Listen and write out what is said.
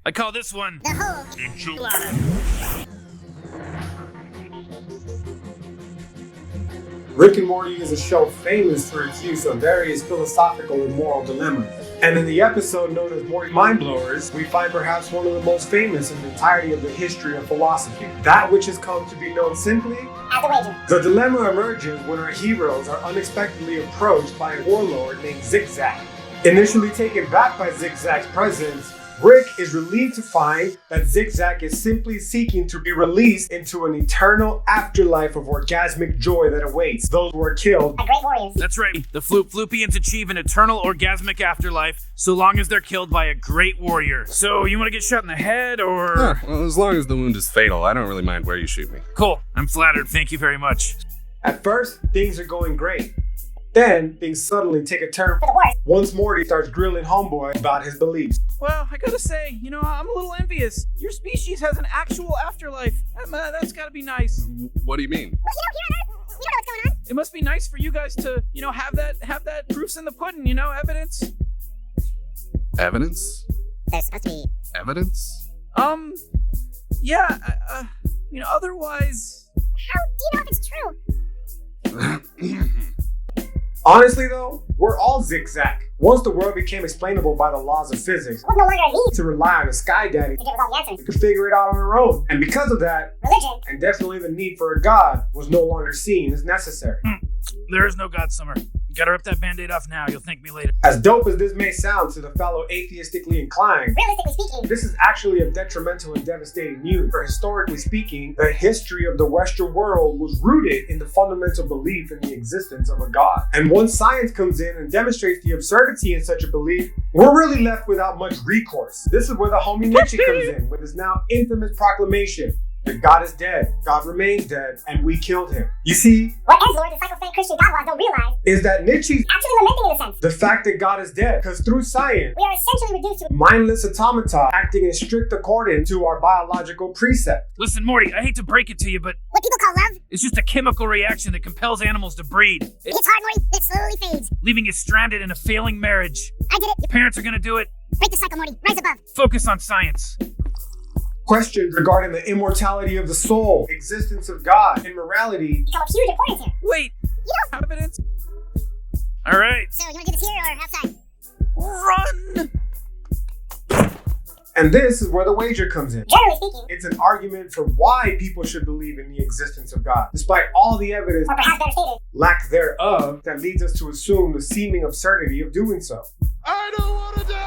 I call this one The whole enchilada. Rick and Morty is a show famous for its use of various philosophical and moral dilemmas. And in the episode known as Morty Mindblowers, we find perhaps one of the most famous in the entirety of the history of philosophy. That which has come to be known simply as a wager. The dilemma emerges when our heroes are unexpectedly approached by a warlord named Zigzag. Initially taken back by Zigzag's presence, Rick is relieved to find that Zigzag is simply seeking to be released into an eternal afterlife of orgasmic joy that awaits those who are killed By great warriors. That's right. The Floopians achieve an eternal orgasmic afterlife so long as they're killed by a great warrior. So, you want to get shot in the head, or? Well, as long as the wound is fatal, I don't really mind where you shoot me. Cool. I'm flattered. Thank you very much. At first, things are going great. Then, things suddenly take a turn For the worst. once Morty starts grilling Homeboy about his beliefs. Well, I gotta say, I'm a little envious. Your species has an actual afterlife. That's gotta be nice. What do you mean? Well, here on Earth, we don't know what's going on. It must be nice for you guys to, have that proofs in the pudding, evidence. Evidence? There's supposed to be. Evidence? Yeah, otherwise... How do you know if it's true? Honestly though, we're all Zigzag. Once the world became explainable by the laws of physics, It was no longer a need to rely on a sky daddy to give us all the answers. we could figure it out on our own. And because of that, Religion. and definitely the need for a god was no longer seen as necessary. There is no God, Summer. You gotta rip that band-aid off now. You'll thank me later. As dope as this may sound to the fellow atheistically inclined, Realistically speaking, this is actually of detrimental and devastating news. For historically speaking, the history of the Western world was rooted in the fundamental belief in the existence of a god. And once science comes in and demonstrates the absurdity in such a belief, we're really left without much recourse. This is where the homie Nietzsche comes in with his now infamous proclamation that God is dead, God remains dead, and we killed him. You see, what Edgelord, the psychophant Christian godwise, don't realize is that Nietzsche's actually lamenting in a sense. the fact that God is dead, because through science, We are essentially reduced to mindless automata acting in strict accordance to our biological precept. Listen, Morty, I hate to break it to you, but what people call love. it's just a chemical reaction that compels animals to breed. It gets hard, Morty, it slowly fades. Leaving you stranded in a failing marriage. I did it. Your parents are gonna do it. Break the cycle, Morty. Rise above. Focus on science. Questions regarding the immortality of the soul, existence of God, and morality Become of huge importance here. Wait, You know. evidence? Alright, So, you want to do this here or outside? run! And this is where the wager comes in. Generally speaking, It's an argument for why people should believe in the existence of God, despite all the evidence, or perhaps better stated, lack thereof, that leads us to assume the seeming absurdity of doing so. I don't want to die!